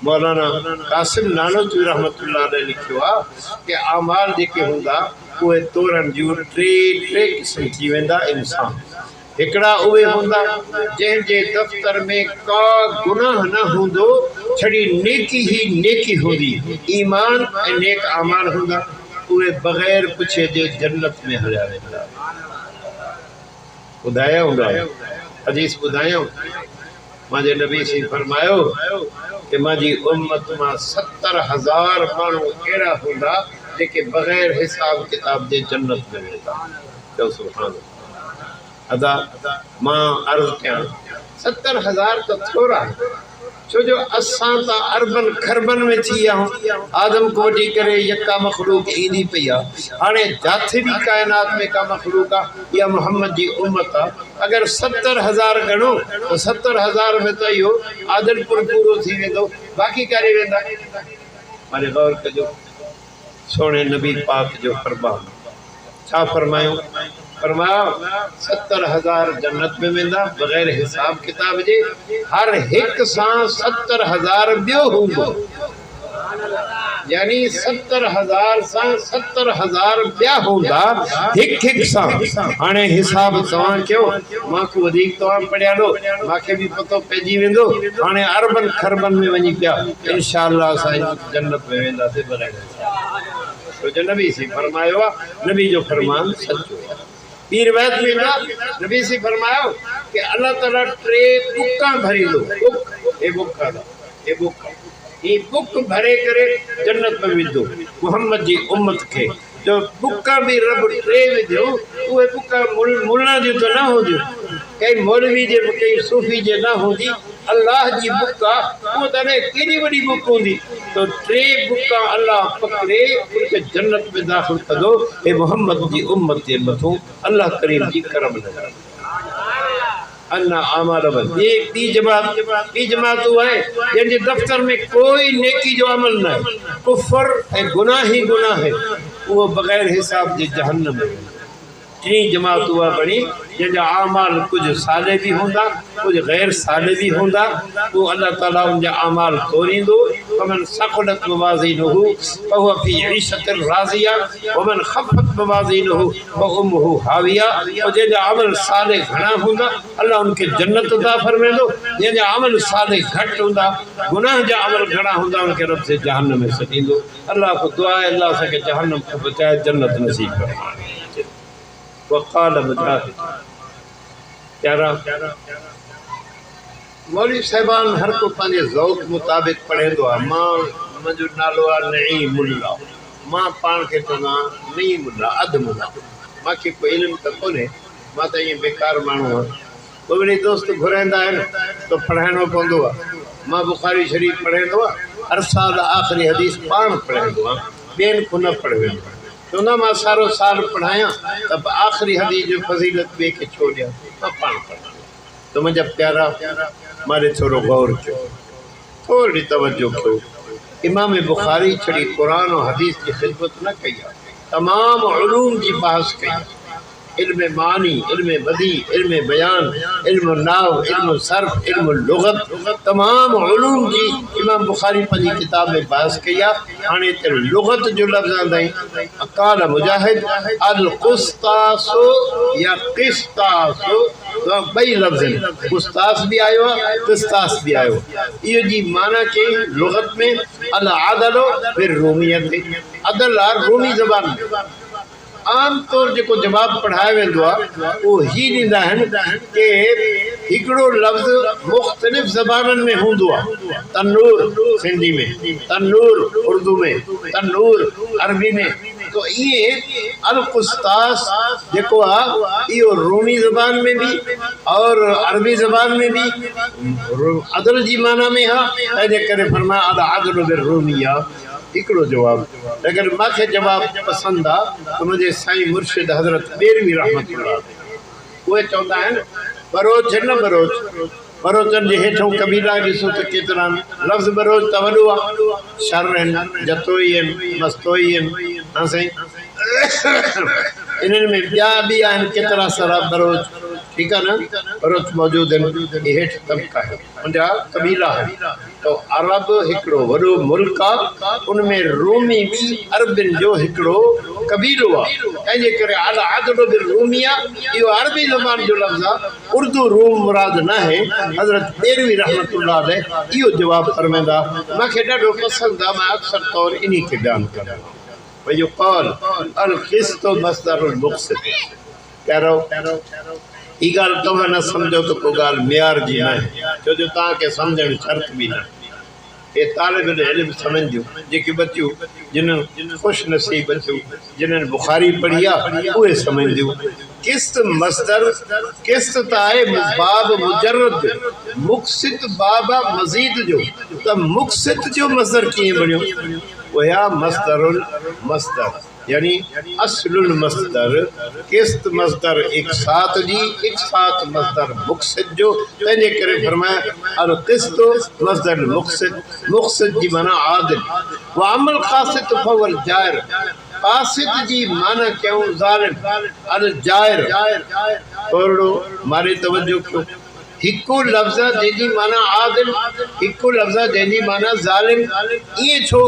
मौलाना कासिम नानोतवी रहमतुल्लाह अलैह लिखियो आहे कि आमाल जेके हूंदा उहे तोड़ण जूं टे क़िस्म थी वेंदा इंसान हिकिड़ा उहे हूंदा जंहिंजे दफ़्तर में का गुनाह न हूंदो छड़ी नेकी ई नेकी हूंदी ईमान ऐं नेक आमाल हूंदा उहे बग़ैर पुछे जे जन्नत में हलिया वेंदा ॿुधाया हूंदा हदीस ॿुधायो मुंहिंजे नबी से फरमायो कि मुंहिंजी उम्मत मां 70,000 माण्हू अहिड़ा हूंदा जेके बग़ैर हिसाब किताब जे जन्नत में वेंदा चओ सुभान अदा मां अर्ज़ु कयां 70,000 त थोरा छो जो असां त अरबन खरबन में थी विया आहियूं आदम को वठी करे यका मखलूक ईंदी पई आहे हाणे जिथे बि काइनात में का मखलूक आहे इहा मोहम्मद जी उम्मत आहे अगरि 70,000 गणो त 70,000 में त इहो आदलपुर पूरो थी वेंदो बाक़ी काॾे वेंदा माने गौर कजो सोणे नबी पाक जो फरमान छा फरमायो फरमाया 70,000 जन्नत में वेंदा बग़ैर हिसाब किताब जे हर हिक सां 70,000 ॿियो हूंदो यानी 70,000 सां 70,000 ॿिया हूंदा हिक सां हाणे हिसाब तव्हां कयो मां को वधीक तव्हां पढ़िया लो मूंखे बि पतो पइजी वेंदो हाणे अरबन खरबन में वञी पिया इंशाअल्लाह असां जन्नत में वेंदासीं बग़ैर हिसाब छो जो नबी से फरमायो आहे नबी जो फरमान सचो आहे ॿी रिवायत में ना नबी से फरमायो कि अल्लाह ताला 3 बुक्का भरी दो बुक भरे करे जन्नत में विधो मोहम्मद जी उम्मत के जो बुक्का भी रब 3 विधो उहे बुक्का मुल्ला जो तो ना हो कई मौलवी जे कई सूफी जे ना होंदी अल्लाह जी बुक्का वो तने केडी वडी बुक होंदी तो 3 बुक्का अल्लाह पकड़े उनके जन्नत में दाखिल कदो ए मोहम्मद जी उम्मत के मथो अल्लाह करीम जी करम लगा अन्ना आमाल ये ॿी जमात वो है जंहिंजे दफ़्तर में कोई नेकी जो अमल न है, कुफर ऐं गुनाह ही गुनाह है, वो बग़ैर हिसाब जे जहन्नम में। टी जमात उहा बणी जंहिंजा आमाल कुछ साले भी होंदा, कुछ गैर साले भी होंदा, वो अल्लाह ताला उनजा आमाल तोड़ींदो। वमन सक़लत मवाज़ीनुहु फहुव फ़ी ईशतिन राज़िया वमन ख़फ़त मवाज़ीनुहु फउम्मुहु हाविया। और जंहिंजा अमल साले घणा हूंदा अल्लाह उनखे जन्नत अता फरमाईंदो, जंहिंजा अमल साले घटि हूंदा, गुनाह जा अमल घणा हूंदा, उनखे रब से जहन्नम में सॾींदो। अल्लाह को दुआ है अल्लाह असांखे जहन्नम खां बचाए, जन्नत नसीब फरमाए। वक़ाल मुजाहिद प्यारा मौलवी साहिबान हर को पंहिंजे ज़ौक़ मुताबिक़ पढ़ंदो आहे। मुंहिंजो नालो आहे नईम मुल्ला, मां पाण खे चवंदो आहियां नईम मुल्ला, अधु मुल्ला। मूंखे कोई इल्मु त कोन्हे, मां त ईअं बेकार माण्हू आहियां। पोइ वरी दोस्त घुराईंदा आहिनि त पढ़ाइणो पवंदो आहे। मां बुख़ारी शरीफ़ पढ़ंदो आहियां, हर साल आख़िरी हदीस पाण पढ़ंदो आहियां, ॿियनि को न पढ़ वेंदो आहे। चवंदा मां सारो साल पढ़ायां त आख़िरी हदीस जो फज़ीलत ॿिए खे छो ॾियां, मां पाण पढ़ां। त मुंहिंजा प्यारा मां थोरो गौर कयो, थोरी तवजो कयो। इमाम बुखारी छड़ी क़ुरान और हदीस की खिदमत न कई आहे, तमाम उलूम जी बहस कई आहे। इल्म मानी, इल्म बदी, इल्म बयान, इल्म नाव, इल्म सर्फ, इल्म लुगत, तमाम उलूम जी इमाम बुखारी पंहिंजी किताब में बहस कई आहे। हाणे त लुगत जो लफ़्ज़ आंदा अकाल मुजाहिद अल कुस्तासो या किस्तासो, ॿई लफ़्ज़ आहिनि, कुस्तास भी आयो आहे, किस्तास भी आयो। इहो जी माना चई लुगत में अल आदलो फिर रूमियत, अदल आहे रूमी ज़बान में। आम तौर जो जवाब पढ़ाया वेंदो आहे वो ही ॾींदा आहिनि कि हिकिड़ो लफ़्ज़ मुख़्तलिफ़ ज़बाननि में हूंदो आहे। तनूर सिंधी में, तनूर उर्दू में, तनूर अरबी में। तो ये अल कुस्तास जेको आहे इहो रोमी ज़बान में भी और अरबी ज़बान में भी अदल जी माना में आहे। तंहिंजे करे फरमाया अल अदल बिर रूमिया, हिकिड़ो जवाब। अगर मूंखे जवाब पसंदि आहे त मुंहिंजे साईं मुर्शिद हज़रत बेरवी रहमतुल्लाह उहे चवंदा आहिनि बरोच न बरोच, बरोचनि जे हेठों कबीला ॾिसो त केतिरा लफ़्ज़ बरोच त वॾो आहे, शर आहिनि, जतोई आहिनि, मस्तोई आहिनि। हा साईं इन्हनि में ॿिया बि आहिनि केतिरा सारा बरोच, ठीकु आहे न, बरोच मौजूदु आहिनि। हेठि तबका है, मुंहिंजा कबीला आहिनि। तो अरब हिकिड़ो वॾो मुल्क आहे, उनमें रोमी भी अरबिन जो हिकिड़ो कबीलो आहे। तंहिंजे करे अल अदल बिर रूमिया इहो अरबी ज़बान जो लफ़्ज़ आहे, उर्दू रूम मुराद न आहे। हज़रत बेरवी रहमतुल्लाह अलैह इहो जवाब फरमाईंदा, मूंखे ॾाढो पसंदि आहे, मां अक्सर तौर इन्ही खे बयानु कंदो आहियां। भई जो कौल अल क़िस्तो मस्दरुल मुक़सित, पहिरों ई ॻाल्हि तव्हां न सम्झो त को ॻाल्हि मियार जी न आहे, छो जो तव्हांखे सम्झणु शर्त बि न आहे। ये तालिब इल्म समझो जेके बच्चियूं जिन्हनि खुश नसीब बच्चियूं जिन्हनि बुखारी पढ़ी आहे उहे समझियो। किस्त मस्दर, किस्त त आहे बाब मुजर्रद, मुक़सित बाबा मज़ीद जो, त मुक़सित जो मस्दर कीअं बणियो? वया मस्दरुल मस्दर यानी असलुल मस्दर, किस्त मस्दर एक साथ जी, एक साथ मस्दर मुक़सित जो। तंहिंजे करे फरमाया अल क़िस्तो मस्दर मुक़सित, मुक़सित जी माना आदिल। व अमल क़ासित फवल जायर, क़ासित जी माना क्यों ज़ालिम, अल जायर थोरो मारे तवज्जो कयो। हिकु लफ़्ज़ जंहिंजी माना आदिल, हिकु लफ़्ज़ जंहिंजी माना ज़ालिम, इएं छो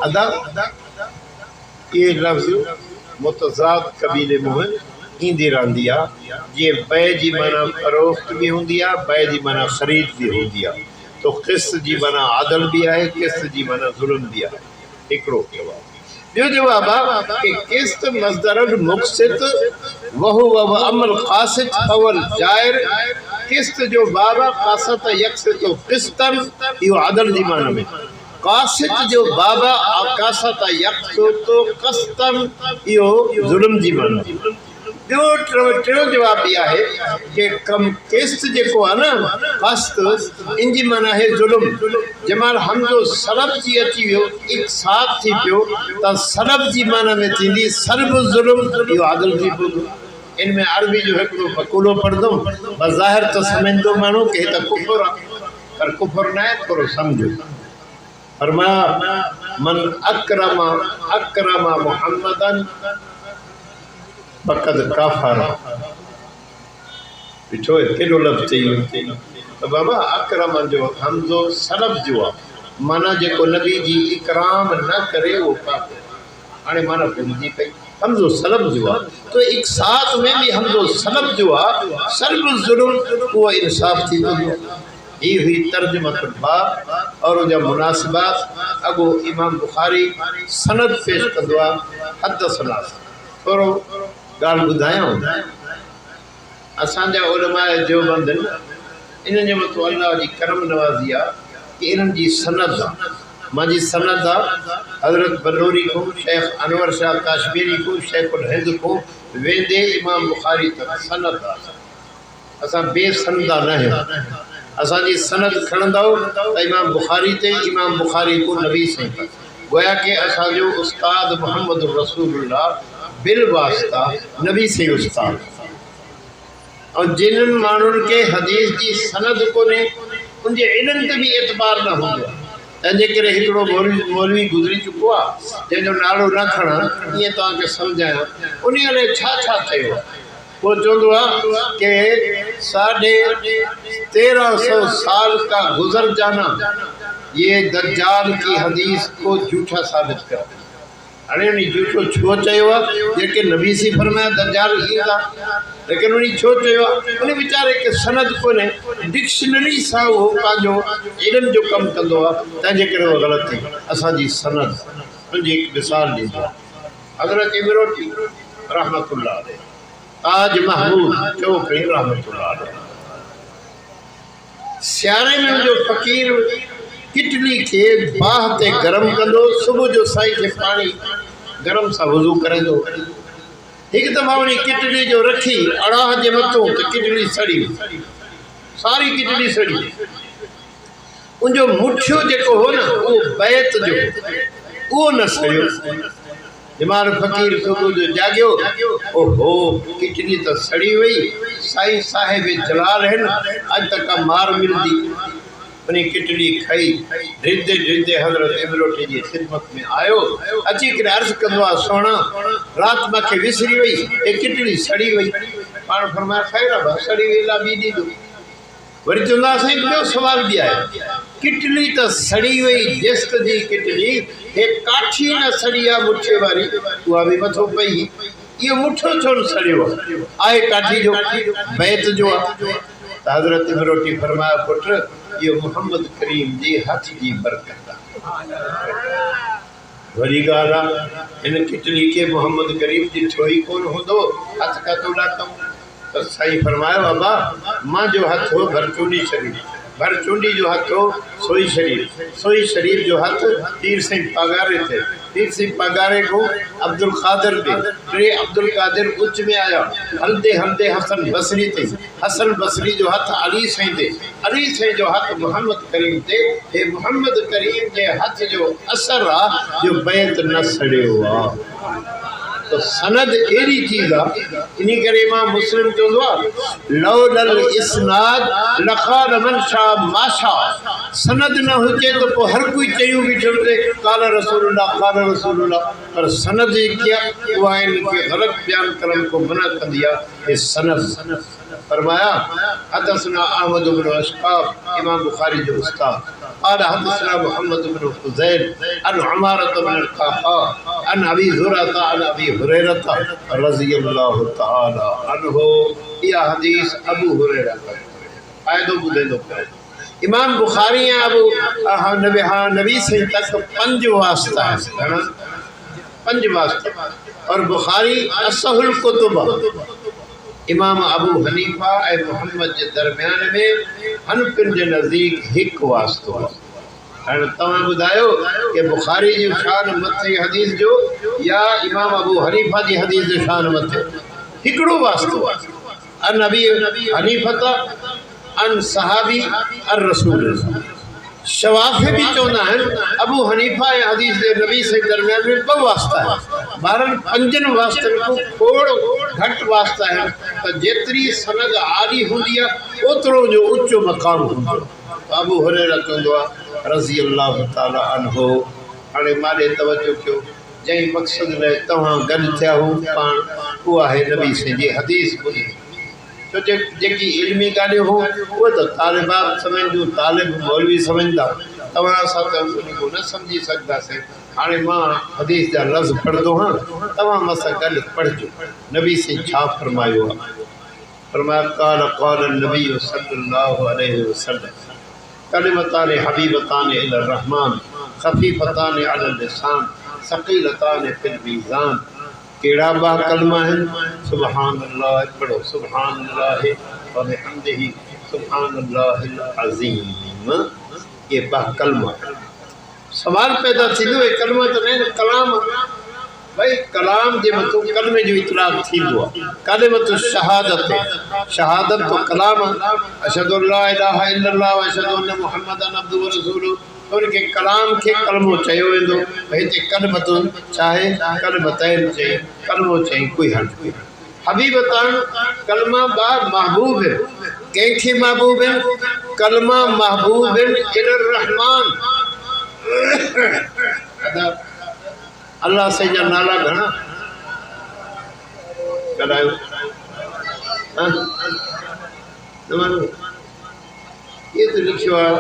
अदा? ये लफ़्ज़ मुतज़ाद कबीले में ईंदी रहंदी आहे। जीअं बै जी माना फ़रोख्त भी हूंदी आहे, बै जी माना ख़रीद भी हूंदी आहे। तो क़िस्त जी माना आदल भी आहे, क़िस्त जी माना ज़ुल्म भी आहे। हिकिड़ो जवाब। ॿियो जवाब आहे कि क़िस्त मस्दरुल मुक़सित वहु व अमल क़ासित फवल जायर, क़िस्त जो बाबा क़ासत यक़सित क़िस्तन, इहो आदल जी माना में। क़ासित जो बाबा क़ासत यक़सित क़िस्तन, इहो ज़ुल्म जी माना। ॿियो टियों जवाब इहा आहे कि कम क़िस्त जेको आहे न, क़स्त इन जी माना आहे ज़ुल्म। जमाल हमज़ो सरब जी अची वियो, एक साथ थी पियो, त सरब जी माना में थींदी सर्ब ज़ुल्म, इहो आदल थी पवंदो। इनमें अरबी जो हिकिड़ो मक़ूलो पढ़ंदुमि बज़ाहिर त सम्झंदो माण्हू कि त कुफर आहे, पर कुफर न आहे, थोरो सम्झो। फरमाया मन अकरम मुहम्मदन फ़क़द कफ़र। ॾिठो केॾो लफ़्ज़ चई त बाबा अकरम जो हमज़ो सलब जो आहे, माना जेको नबी जी इकराम न करे वो काफ़िर। हाणे माना भुलिजी पई हमज़ो सलब जो आहे, तो एक साथ में भी हमज़ो सलब जो आहे, सल्ब ज़ुल्म उहो इंसाफ़ थी वञे। ही हुई तर्जुमतुल बाब और उनजा मुनासिबात। अगो इमाम बुखारी सनद पेश कंदो आहे हदसना। थोरो ॻाल्हि ॿुधायां, असांजा उलमाए देवबंद इन्हनि जे मथां अल्लाह जी करम नवाज़ी आहे कि इन्हनि जी सनद आहे। मुंहिंजी सनद आहे हज़रत बलोरी को शेख अनवर शाह काश्मीरी को शेख उल हिंद को वेंदे इमाम बुखारी तक सनद आहे। असां बेसनदा न आहियूं। असांजी सनद खणंदव त इमाम बुखारी ते इमाम बुखारी को नबी साईं तक, गोया कि असांजो उस्ताद मोहम्मद रसूलुल्लाह बिल वास्ता नबी से उस्ताद। और जिन माण्हुनि के हदीस जी सनद कोन्हे उनजे इल्म ते भी एतबार न हूंदो आहे। तंहिंजे करे हिकिड़ो मौलवी गुज़री चुको आहे जंहिंजो नालो न खणा, ईअं तव्हांखे सम्झायां उन लाइ छा छा चयो आहे। वो चवंदो आहे कि 1350 साल का गुजर जाना ये दज्जाल की हदीस को झूठा साबित कर। हाणे उन झूठो छो चयो आहे, जेके नबी सी फरमाया दज्जाल ईंदा, लेकिन उन छो चयो आहे, उन वीचारे के सनद कोन्हे, डिक्शनरी सां उहो पंहिंजो इल्म जो कमु कंदो आहे, तंहिंजे करे उहो ग़लति थी। असांजी सनद उनजी हिकु मिसाल ॾींदो आहे हज़रत इमरोटी रहमतुल्लाह अलैह, ताज महमूद चौकड़ी रहमतुल्लाह अलैह। सियारे में जो फ़कीर किटली के बाह ते गरम कंदो, सुबुह जो साईं खे पाणी गरम सां वज़ू कराईंदो। हिकु दफ़ा उन किटली जो रखी अड़ाह जे मथां त किटली सड़ी, सारी किटली सड़ी। उनजो मुठियो जेको हो न उहो बैत जो उहो न सड़ियो। जमाल फ़कीर सुबुह जो जाॻियो, ओहो किटली त सड़ी वई, साईं साहिब जलाल आहिनि, अॼु तक का मार मिलंदी। उन किटली खाई ड्रिंदे ड्रिंदे हज़रत इमरोटी जी ख़िदमत में आयो, अची करे अर्ज़ कंदो आहे सोना राति मूंखे विसरी वई, हे किटली सड़ी वई। पाण फरमाया ख़ैर आहे, सड़ी वई ला ॿी ॾींदो। वरी चवंदा साईं ॿियो सुवाल बि आहे, किटली त सड़ी वई जिस्त जी किटली, हे काठी न सड़ी आहे मुठे वारी, उहा बि मथो पई, इहो मुठो छो न सड़ियो आहे काठी जो बैत जो आहे। त हज़रत इमरोटी फरमाया पुट इहो मोहम्मद करीम जी हथ जी बरकत आहे। वरी ॻाल्हि आहे, हिन किटली के मोहम्मद करीम ॾिठो ई कोन हूंदो, हथ काथो ॾाकऊं। त साईं फरमायो बाबा मां जो हथ हो भरचूंडी शरीफ़, भरचूंडी जो हथ हो सोई शरीफ़, सोई शरीफ़ जो हथ पीर सिंह पगारे थे, पीर सिंह पगारे को अब्दुल कादिर थे, टे अब्दुल कादिर उच्च में आया, हलदे हलदे हसन बसरी थे, हसन बसरी जो हथ अली साईं थे, अली साईं जो हथ मोहम्मद करीम थे। हे मोहम्मद करीम जे हथ जो असर आहे जो बैत न सड़ियो आहे। तो सनद अहिड़ी चीज़ आहे, इन करे इमाम मुस्लिम चवंदो आहे लौलल इस्नाद लखान मन शाह माशा। सनद न हुजे तो पोइ हर कोई चयूं बीठो हुजे काल रसूलुल्लाह काल रसूलुल्लाह, पर सनद जेकी आहे उहा इनखे ग़लति बयानु करण को मना कंदी आहे। हे सनद फरमाया हदसना अहमद बिन अशकाफ इमाम बुखारी जो उस्ताद قال حدثنا محمد بن فضيل عن عمارة بن القعقاع عن أبي زرعة عن أبي هريرة رضي الله تعالى عنه। यह हदीस अबू हुरैरा आयदो बुधेदो इमाम बुखारी अबू नबी से तक 5 वास्ता है, 5 वास्ता, और बुखारी असहुल कुतुब इमाम अबू हनीफा ऐं मोहम्मद के दरमियान में हनफिन के नज़दीक एक वास्तो है। हाणे तव्हां ॿुधायो कि बुखारी जी शान मथे हदीस जो या इमाम अबू हनीफा जी हदीस जो शान मथे हिकिड़ो वास्तो आहे। अन अबी हनीफत अन सहाबी अन रसूल। शवाफ़ी भी चवंदा आहिनि अबू हनीफा ऐं हदीस जे नबी से दरमियान में 2 वास्ता है। ॿारनि पंजनि वास्तनि को थोरो घटि वास्ता आहिनि त जेतिरी सनद आली हूंदी आहे ओतिरो जो ऊचो मक़ाम हूंदो। अबू हुरैरा चवंदो आहे रज़ी अल्लाह ताला अन्हो, हाणे माॾे तवजो कयो, जंहिं मक़सद लाइ तव्हां गॾु थिया हो पाण उहा आहे नबी साईं जी हदीस ॿुधी। छो जेकी इल्मी ॻाल्हियूं हो उहे त तालिबात सम्झूं, तालिब मौलवी सम्झंदा, तव्हां असां त उन न सम्झी सघंदासीं। हाणे मां हदीस जा लफ़्ज़ पढ़ंदो हां, तव्हां मूंसां गॾु पढ़िजो। नबी साईं छा फरमायो आहे? फरमाया क़ाल क़ाल नबी सल्लल्लाहु अलैहि वसल्लम कलिमतान हबीबतान इलर रहमान ख़फ़ीफ़तान अलल लिसान सक़ीलतान फिल मीज़ान। कहिड़ा ॿ कलमा आहिनि? सुभान अल्लाह, पढ़ो सुभान अल्लाह व बिहम्दिही सुभान अल्लाहिल अज़ीम। ये ॿ कलमा। सवाल पैदा थींदो है कलमा तो नहीं कलाम, भाई कलाम जे मथो कलमे जो इतलाक़ थींदो आहे। कलिमतु शहादत, शहादत तो कलाम अशहदु अल्ला इलाहा इल्लल्लाह व अशहदु अन्न मुहम्मदन अब्दुहु व रसूलुहु, उनके कलाम के कलमो चयो वेंदो। हिते कलिमतु चाहे कलिमतैन चई, कलमो चई, कोई हर्ज कोई। हबीबतान कलमा बा महबूब है, कंहिंखे महबूब है? कलमा महबूब है इलर रहमान। अल्लाह से जा नाला घणा करायो? ये तो लिखियो आहे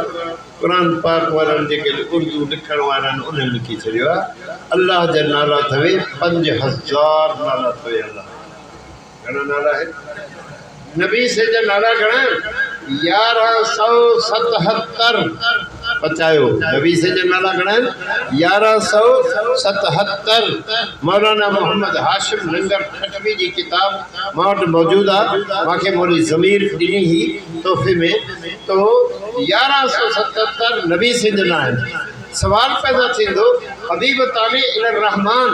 कुरान पाक वारनि जेके उर्दू लिखण वारा आहिनि उन्हनि लिखी छॾियो आहे। अल्लाह जा नाला अथव 5000 नाला अथव। अल्लाह घणा नाला आहिनि? नबी से जा नाला घणा? 1177 पचायो। नबी से जा नाला घणा आहिनि? 1177। मौलाना मोहम्मद हाशिम लंगर खटवी जी किताब मां वटि मौजूदु आहे, मूंखे मोली ज़मीर ॾिनी ही तोहफ़े में, तो 1177 नबी से जा नाला आहिनि। सवाल पैदा थींदो हबीबताने इलर रहमान,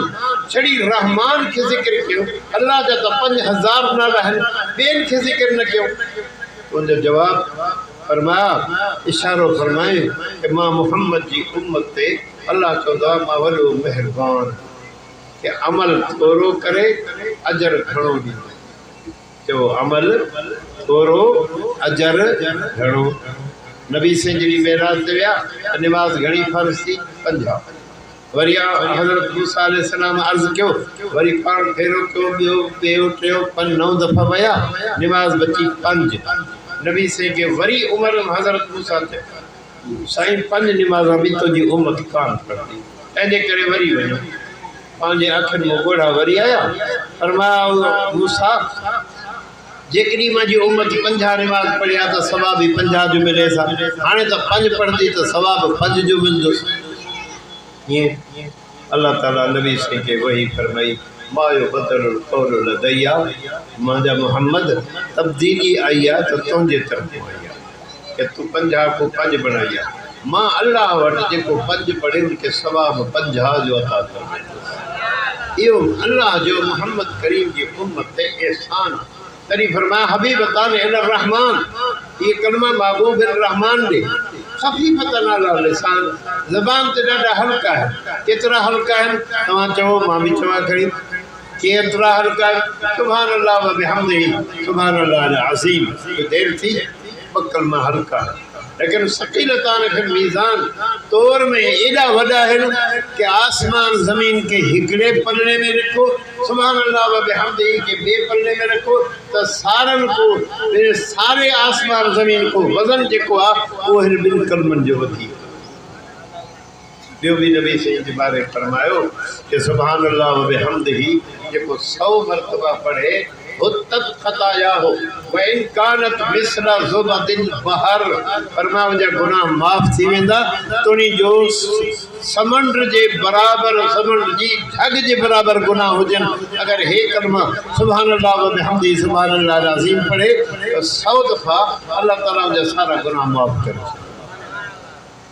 छड़ी रहमान खे ज़िक्र कयो, अल्लाह जा त 5000 नाला आहिनि, ॿियनि खे ज़िक्र न कयो। उनजो जवाब फरमाया, इशारो फरमाए कि मां मोहम्मद जी उम्मत ते अल्लाह चवंदो आहे मां वॾो महिरबान कि अमल थोरो करे अजर घणो ॾींदो। चओ अमल थोरो अजर घणो। नबी साईं जी मेराज ते विया, निमाज़ घणी फ़र्ज़ थी? 50। वरी हज़रत मूसा अलैहिस्सलाम अर्ज़ कयो, वरी पाण फेरो कयो, ॿियो टियों 9 दफ़ा विया, निमाज़ बची 5। नबी साईं खे वरी उमर हज़रत मूसा चयो साईं 5 निमाज़ां बि तुंहिंजी उम्मत कान पढ़ंदी, तंहिंजे करे वरी वञो। पंहिंजे अखियुनि मां ॻोढ़ा वरी आया। फरमाया मूसा जेकॾहिं मुंहिंजी उम्मत 50 निमाज़ पढ़िया त सवाब बि 50 जो मिले सा, हाणे त 5 पढ़ंदी त सवाब 5 जो मिलंदुसि। ईअं अल्लाह ताला नबी साईं खे वही फरमाई मायो बदलुल कौल लदैया, मुंहिंजा मोहम्मद तब्दीली आई आहे त तुंहिंजे तरफ़ आई आहे कि तूं 50 को 5 बणाई आहे। मां अल्लाह वटि जेको 5 पढ़े उनखे सवाब 50 जो अता कंदुसि। इहो अल्लाह जो मोहम्मद करीम जी उम्मत ते एहसान। तॾहिं फरमाया हबीबतान इलर रहमान, ये कलमा महबूब रहमान ॾे ख़फ़ीफ़तन अलल लिसान, ज़बान ते ॾाढा हल्का है। केतिरा हल्का आहिनि? तव्हां चओ, मां बि चवां खणी, केतिरा हल्का आहिनि? सुभान अल्लाह व बिहम्दिही सुभान अल्लाहिल अज़ीम। देरि थी 2 कलमा हल्का, लेकिन सक़ीलतान फिल मीज़ान तौर में एॾा वॾा आहिनि कि आसमान ज़मीन के हिकिड़े पल्ले में रखो, सुभान अल्लाह व बिहम्दिही के ॿिए पल्ले में रखो त सारनि को, सारे आसमान ज़मीन को वज़न जेको आहे उहो हिन 2 कलमनि जो वधी। ॿियो बि नबी साईं जे बारे फरमायो कि सुभान अल्लाह व बिहम्दिही जेको 100 मरतबा पढ़े हुत्तत ख़तायाहु व इन कानत मिस्ला ज़ुबदिल बहर, फरमाया मुंहिंजा गुनाह माफ़ थी वेंदा तुनी जो समुंड जे बराबर, समुंड जी ढग जे बराबर गुनाह हुजनि। अगर हे कलमा सुभान अल्लाह व बिहम्दिही सुभान अल्लाहिल अज़ीम पढ़े तो 100 दफ़ा अल्लाह ताला मुंहिंजा सारा गुनाह माफ़ करे।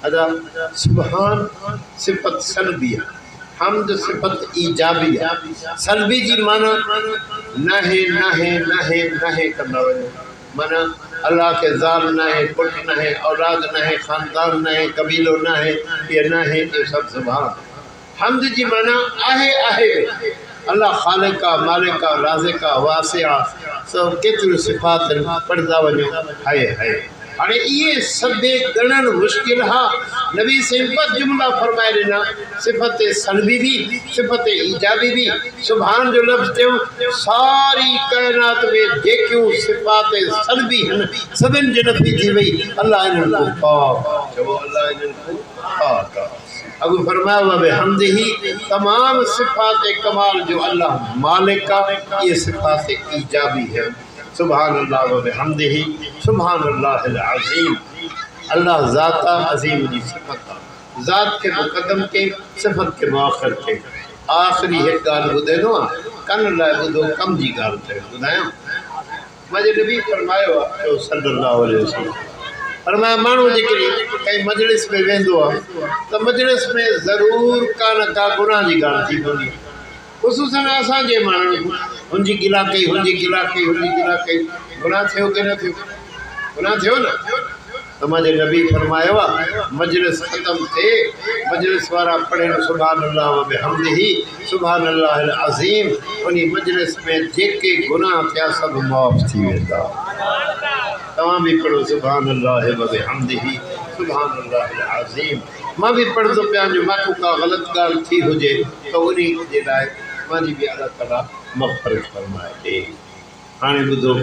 अदा सुभान सिफ़त सलबिया, हमद सिफ़त ईजाबिया। सलबी जी माना नहे नहे नहे नहे कंदा वञो, माना अल्लाह के ज़ाल न है, पुट न है, औलाद न है, ख़ानदान न है, कबीलो न है, ये न है, ये सब सुभान। हमद जी माना आहे आहे, अल्लाह खालिका मालिका राज़िका वासिआ सब केतिरियूं सिफ़ात पढ़ंदा वञो। हाय हाय हाणे इहे सभे ॻणण मुश्किल हा। नबी से बस जुमला फरमाए ॾिना, सिफ़त सलबी भी सिफ़त ईजाबी भी। सुभान जो लफ़्ज़ चयो, सारी कायनात में जेकियूं सिफ़ात सलबी आहिनि सभिनि जे नफ़ी थी वई। अल्लाह इन्हनि को पाक चयो, अल्लाह इन्हनि को पाक आहे। अॻु फरमायो व बिहम्दिही, तमाम सिफ़ात कमाल जो अल्लाह मालिक आहे। ये सिफ़ात ईजाबी है। सुभान अल्लाह व बिहम्दिही सुभान अल्लाहिल अज़ीम। अल्लाह ज़ात अज़ीम जी सिफ़त आहे। ज़ात के मुक़दम के, सिफ़त के मुअख़्ख़र के। आख़िरी एक ॻाल्हि ॿुधाईंदो आहियां, कन लाइ ॿुधो, कम जी ॻाल्हि ते ॿुधायां। मुंहिंजे नबी फरमायो आहे सल्लल्लाहु अलैहि वसल्लम, फरमाया माण्हू जेकॾहिं कंहिं मजलिस में वेंदो आहे त मजलिस में ज़रूरु का न का गुनाह जी ॻाल्हि थी पवंदी आहे। ख़ुसूसन असांजे माण्हुनि हुनजी गिला कई, हुनजी गिला कई, हुनजी गिला कई। गुनाह थियो की न थियो? गुनाह थियो न? त मुंहिंजे नबी फरमायो आहे मजलिस ख़तमु थिए, मजलिस वारा पढ़नि सुभान अल्लाह व बिहम्दिही सुभान अल्लाहिल अज़ीम। उन मजलिस में जेके गुनाह थिया सभु माफ़ थी वेंदा। तव्हां बि पढ़ो सुभान अल्लाह व बिहम्दिही सुभान अल्लाहिल अज़ीम। मां बि पढ़ंदो पिया जो मां का ग़लति ॻाल्हि थी हुजे त उन जे लाइ मुंहिंजी बि अल्लाह ताला मग़फ़िरत फरमाए ॾे। हाणे ॿुधो,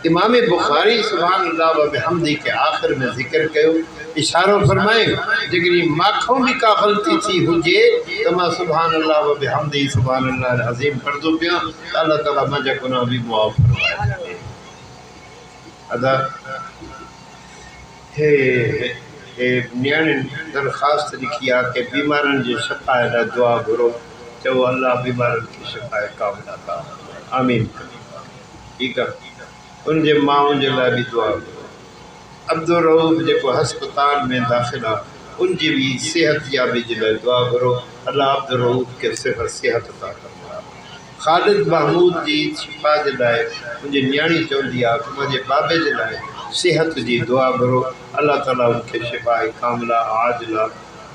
इमाम बुख़ारी सुभान अल्लाह व बिहम्दी के आख़िर में ज़िक्र कयो, इशारो फरमाए जेकॾहिं माखों बि का ग़लती थी हुजे त मां सुभान अल्लाह व बिहम्दी सुभान अल्लाहिल अज़ीम पढ़ंदो पिया त अल्लाह ताला मुंहिंजा गुनाह बि मुआफ़ फरमाए ॾे। अदा हे नियाणियुनि दरख़्वास्त लिखी आहे कि बीमारनि जे शफ़ा लाइ दुआ घुरो। चओ अल्लाह बीमारनि खे शफ़ा कामिला अता फरमाए। आमीन। ठीकु आहे, उनजे माउ जे लाइ बि दुआ घुरो। अब्दुल रऊफ़ जेको हस्पताल में दाख़िल आहे उनजी बि सिहत याबी जे लाइ दुआ घुरो। अल्लाह अब्दुल रऊफ़ खे सिहत अता फरमाए। ख़ालिद महमूद जी शिफ़ा जे लाइ मुंहिंजी नियाणी चवंदी आहे कि मुंहिंजे बाबे जे लाइ सिहत जी दुआ घुरो। अल्लाह ताला उनखे शिफ़ा कामिला आजिला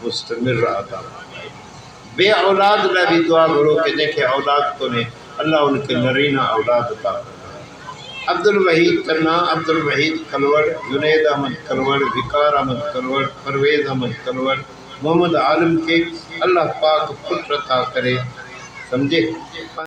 मुस्तमिर अता फरमाए। बे औलाद लाइ भी दुआ घुरो कि जंहिंखे औलाद कोन्हे अल्लाह उनखे नरीना औलाद अता फरमाए। अब्दुल वहीद तन्ना, अब्दुल वहीद कलवड़, जुनैद अहमद कलवड़, विकार अहमद कलवड़, परवेज़ अहमद कलवड़, मोहम्मद आलम के अल्लाह पाक पुत्र अता करे। समझे।